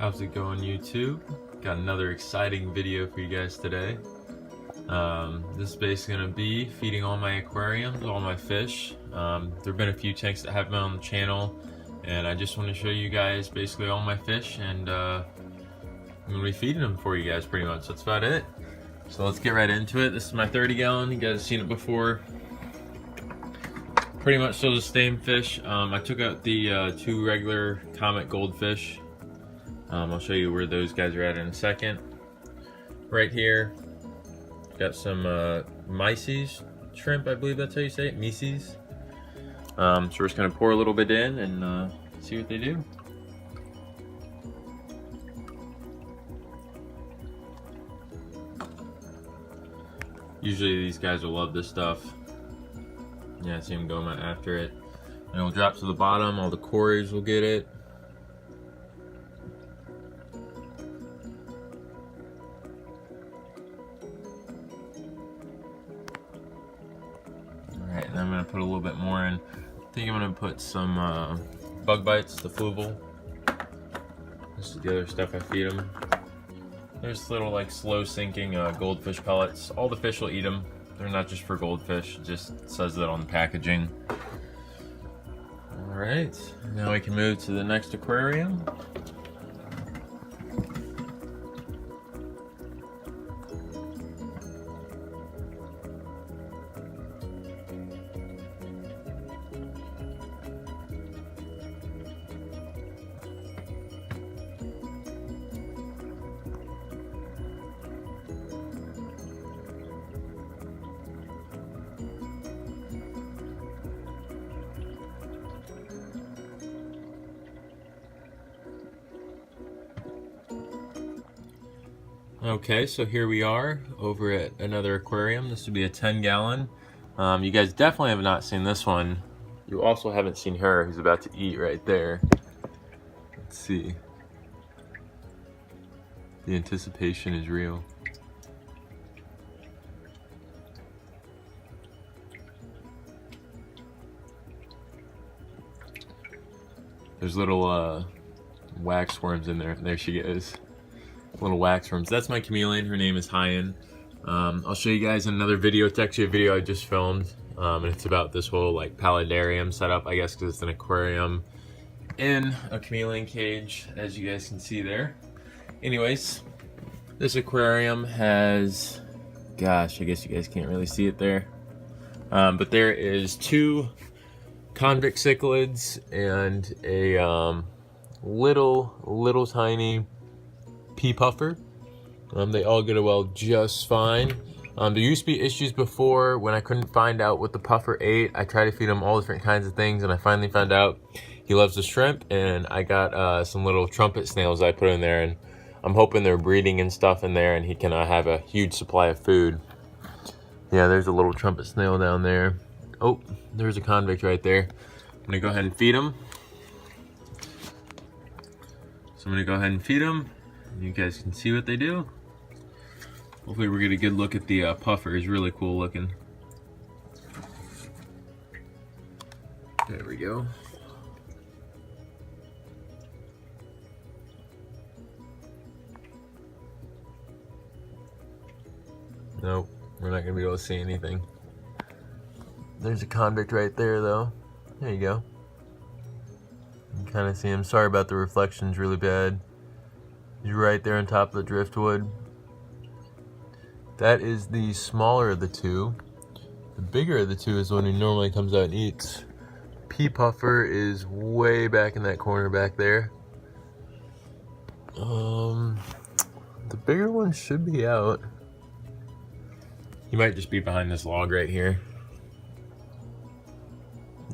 How's it going, YouTube? Got another exciting video for you guys today. This is basically going to be feeding all my aquariums, all my fish. There have been a few tanks that have been on the channel, and I just want to show you guys basically all my fish, and I'm going to be feeding them for you guys pretty much. That's about it. So let's get right into it. This is my 30 gallon. You guys have seen it before. Pretty much still the same fish. I took out the two regular Comet goldfish. I'll show you where those guys are at in a second. Right here, got some Myces shrimp, I believe that's how you say it, Myces. So we're just gonna pour a little bit in and see what they do. Usually these guys will love this stuff. Yeah, I see them going after it. And it'll drop to the bottom, all the cories will get it. Alright, and I'm going to put a little bit more in. I think I'm going to put some bug bites, the Fluval. This is the other stuff I feed them. There's little like slow sinking goldfish pellets. All the fish will eat them. They're not just for goldfish, it just says that on the packaging. Alright, now we can move to the next aquarium. Okay, so here we are over at another aquarium. This would be a 10 gallon. You guys definitely have not seen this one. You also haven't seen her who's about to eat right there. Let's see. The anticipation is real. There's little wax worms in there. There she is. Little wax worms. That's my chameleon. Her name is Hyan. I'll show you guys in another video. It's actually a video I just filmed, and it's about this whole like paludarium setup, I guess, because it's an aquarium in a chameleon cage, as you guys can see there. Anyways, this aquarium has, gosh, I guess you guys can't really see it there, but there is two convict cichlids and a little tiny pea puffer. They all get well just fine. There used to be issues before when I couldn't find out what the puffer ate. I tried to feed him all different kinds of things, and I finally found out he loves the shrimp, and I got some little trumpet snails I put in there, and I'm hoping they're breeding and stuff in there, and he can have a huge supply of food. Yeah, there's a little trumpet snail down there. Oh, there's a convict right there. I'm gonna go ahead and feed him. So I'm gonna go ahead and feed him. You guys can see what they do. Hopefully we're getting a good look at the puffer. He's really cool looking. There we go. Nope, we're not gonna be able to see anything. There's a convict right there though. There you go. You can kind of see him. Sorry about the reflections, really bad. He's right there on top of the driftwood. That is the smaller of the two. The bigger of the two is the one who normally comes out and eats. Pea puffer is way back in that corner back there. The bigger one should be out. He might just be behind this log right here.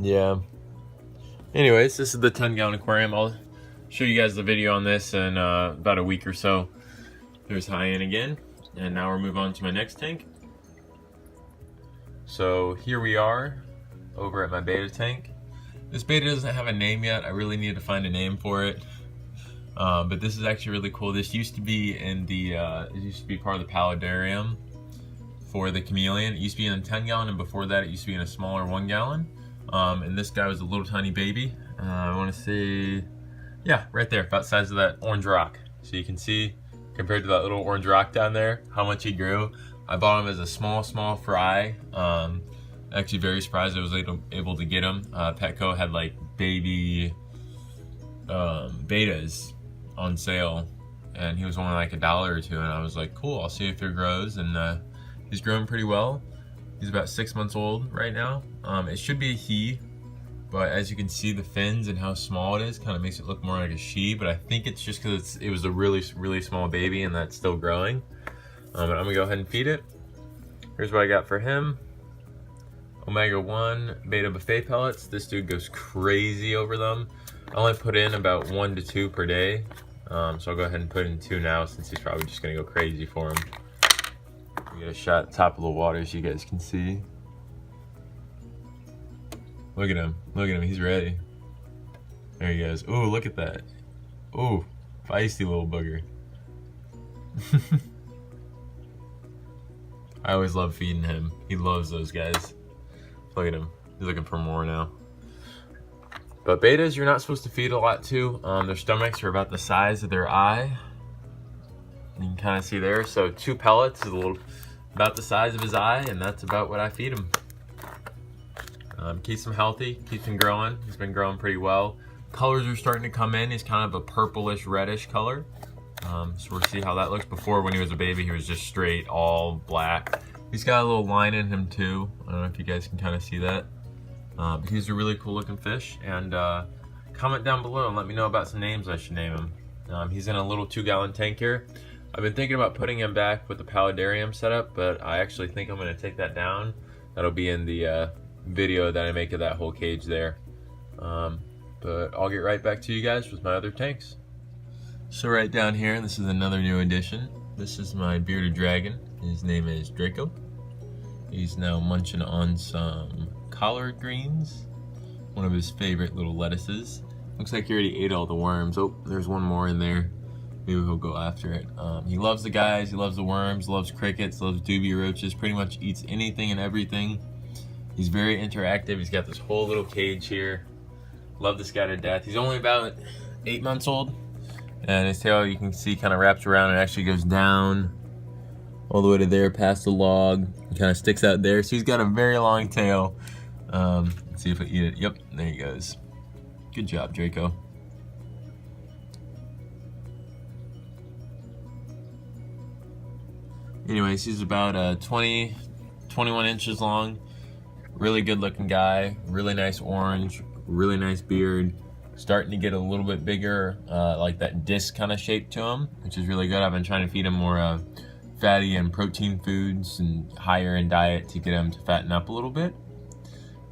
Yeah. Anyways, this is the 10 gallon aquarium. I'll show you guys the video on this in about a week or so. There's Hyan again, and now we'll move on to my next tank. So here we are over at my beta tank. This beta doesn't have a name yet. I really need to find a name for it, but this is actually really cool. This used to be in the it used to be part of the paludarium for the chameleon. It used to be in a 10 gallon, and before that it used to be in a smaller 1 gallon. And this guy was a little tiny baby. I want to say Yeah, right there, about the size of that orange rock. So you can see, compared to that little orange rock down there, how much he grew. I bought him as a small fry. Actually very surprised I was able to get him. Petco had like baby betas on sale, and he was only like $1 or $2, and I was like, cool, I'll see if it grows. And he's growing pretty well. He's about 6 months old right now. It should be a he, but as you can see, the fins and how small it is kind of makes it look more like a she, but I think it's just because it was a really small baby and that's still growing. But I'm gonna go ahead and feed it. Here's what I got for him. Omega-1 beta buffet pellets. This dude goes crazy over them. I only put in about 1 to 2 per day. So I'll go ahead and put in 2 now since he's probably just gonna go crazy for him. We get a shot at the top of the water so you guys can see. Look at him, he's ready. There he goes. Ooh, look at that. Ooh, feisty little booger. I always love feeding him. He loves those guys. Look at him, he's looking for more now. But betas, you're not supposed to feed a lot to. Their stomachs are about the size of their eye. You can kind of see there. So 2 pellets is about the size of his eye, and that's about what I feed him. Keeps him healthy, keeps him growing. He's been growing pretty well. Colors are starting to come in. He's kind of a purplish reddish color. So we'll see how that looks. Before, when he was a baby, he was just straight all black. He's got a little line in him too. I don't know if you guys can kind of see that. But he's a really cool looking fish. And comment down below and let me know about some names I should name him. He's in a little 2-gallon tank here. I've been thinking about putting him back with the paludarium setup, but I actually think I'm going to take that down. That'll be in the video that I make of that whole cage there. But I'll get right back to you guys with my other tanks. So right down here, this is another new addition. This is my bearded dragon. His name is Draco. He's now munching on some collard greens, one of his favorite little lettuces. Looks like he already ate all the worms. Oh, there's one more in there. Maybe he'll go after it. He loves the guys, he loves the worms, loves crickets, loves dubia roaches, pretty much eats anything and everything. He's very interactive. He's got this whole little cage here. Love this guy to death. He's only about 8 months old, and his tail, you can see, kind of wraps around and actually goes down all the way to there past the log. It kind of sticks out there. So he's got a very long tail. Let's see if I eat it. Yep, there he goes. Good job, Draco. Anyways, he's about 21 inches long. Really good looking guy, really nice orange, really nice beard. Starting to get a little bit bigger, like that disc kind of shape to him, which is really good. I've been trying to feed him more fatty and protein foods and higher in diet to get him to fatten up a little bit.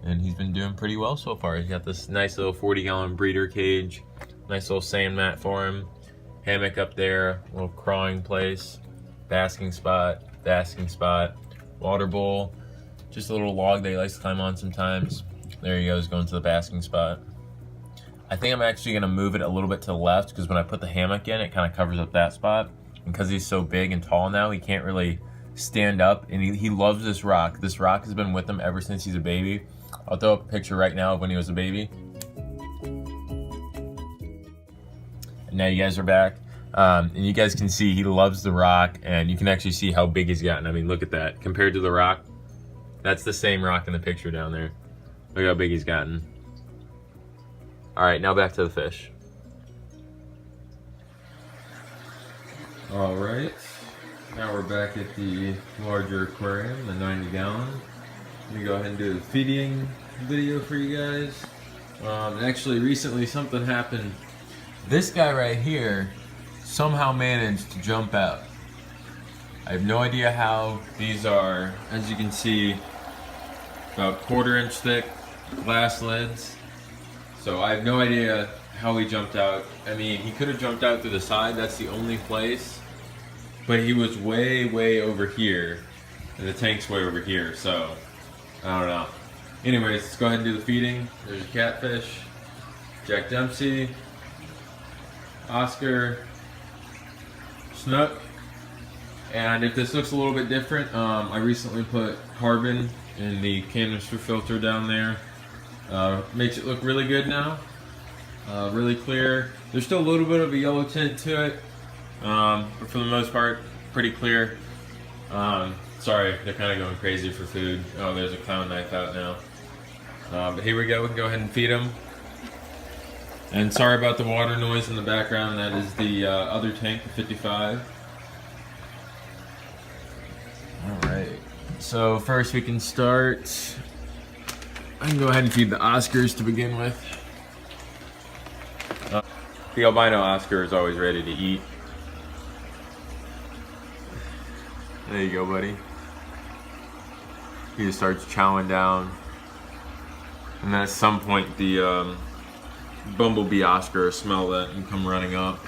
And he's been doing pretty well so far. He's got this nice little 40-gallon breeder cage, nice little sand mat for him, hammock up there, little crawling place, basking spot, water bowl. Just a little log that he likes to climb on sometimes. There he goes, going to the basking spot. I think I'm actually gonna move it a little bit to the left because when I put the hammock in, it kind of covers up that spot. And because he's so big and tall now, he can't really stand up, and he loves this rock. This rock has been with him ever since he's a baby. I'll throw up a picture right now of when he was a baby. And now you guys are back. And you guys can see he loves the rock, and you can actually see how big he's gotten. I mean, look at that. Compared to the rock, that's the same rock in the picture down there. Look how big he's gotten. All right, now back to the fish. All right, now we're back at the larger aquarium, the 90-gallon. Let me go ahead and do the feeding video for you guys. Actually, recently something happened. This guy right here somehow managed to jump out. I have no idea how. These are, as you can see, about 1/4 inch thick glass lids. So I have no idea how he jumped out. I mean, he could have jumped out through the side, that's the only place. But he was way over here, and the tank's way over here, so I don't know. Anyways, let's go ahead and do the feeding. There's a catfish, Jack Dempsey, Oscar, Snook. And if this looks a little bit different, I recently put carbon in the canister filter down there. Makes it look really good now. Really clear. There's still a little bit of a yellow tint to it, but for the most part, pretty clear. Sorry, they're kind of going crazy for food. Oh, there's a clown knife out now. But here we go, we can go ahead and feed them. And sorry about the water noise in the background, that is the other tank, the 55. Alright, so first we can start. I can go ahead and feed the Oscars to begin with. The albino Oscar is always ready to eat. There you go, buddy. He just starts chowing down. And then at some point, the bumblebee Oscar will smell that and come running up.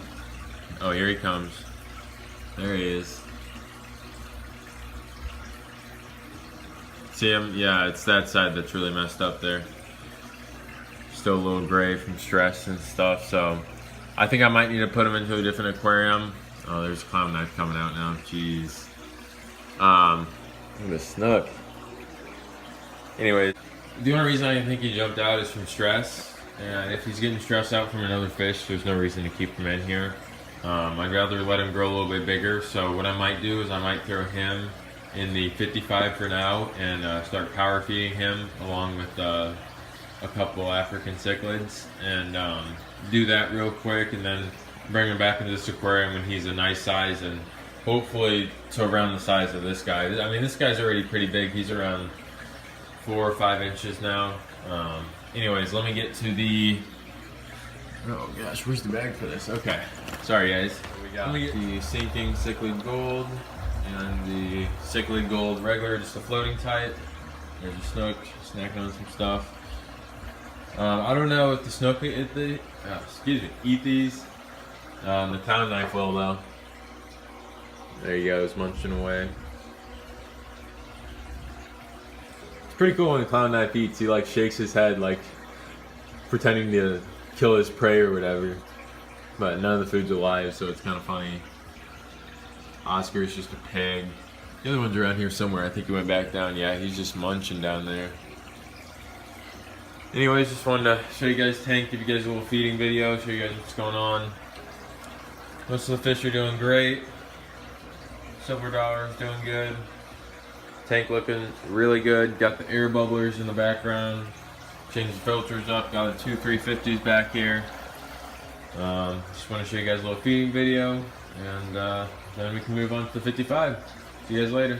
Oh, here he comes. There he is. See him? Yeah, it's that side that's really messed up there. Still a little gray from stress and stuff, so I think I might need to put him into a different aquarium. Oh, there's a clown knife coming out now. Jeez. Look at the snook. Anyway, the only reason I think he jumped out is from stress. And if he's getting stressed out from another fish, there's no reason to keep him in here. I'd rather let him grow a little bit bigger. So what I might do is I might throw him in the 55 for now and start power feeding him along with a couple African cichlids, and do that real quick, and then bring him back into this aquarium when he's a nice size, and hopefully to around the size of this guy. I mean, this guy's already pretty big. He's around 4 or 5 inches now. Anyways, let me get to the, oh gosh, where's the bag for this? Okay, sorry guys. We got the sinking cichlid gold and the cichlid gold regular, just a floating type. There's a snook snacking on some stuff. I don't know if the snook eat these. The clown knife will though. There he goes, munching away. It's pretty cool when the clown knife eats. He like shakes his head like pretending to kill his prey or whatever. But none of the food's alive, so it's kind of funny. Oscar's just a pig. The other one's around here somewhere. I think he went back down. Yeah, he's just munching down there. Anyways, just wanted to show you guys tank, give you guys a little feeding video, show you guys what's going on. Most of the fish are doing great. Silver dollar is doing good. Tank looking really good. Got the air bubblers in the background. Changed the filters up. Got the 2 350s back here. Just want to show you guys a little feeding video, and then we can move on to the 55. See you guys later.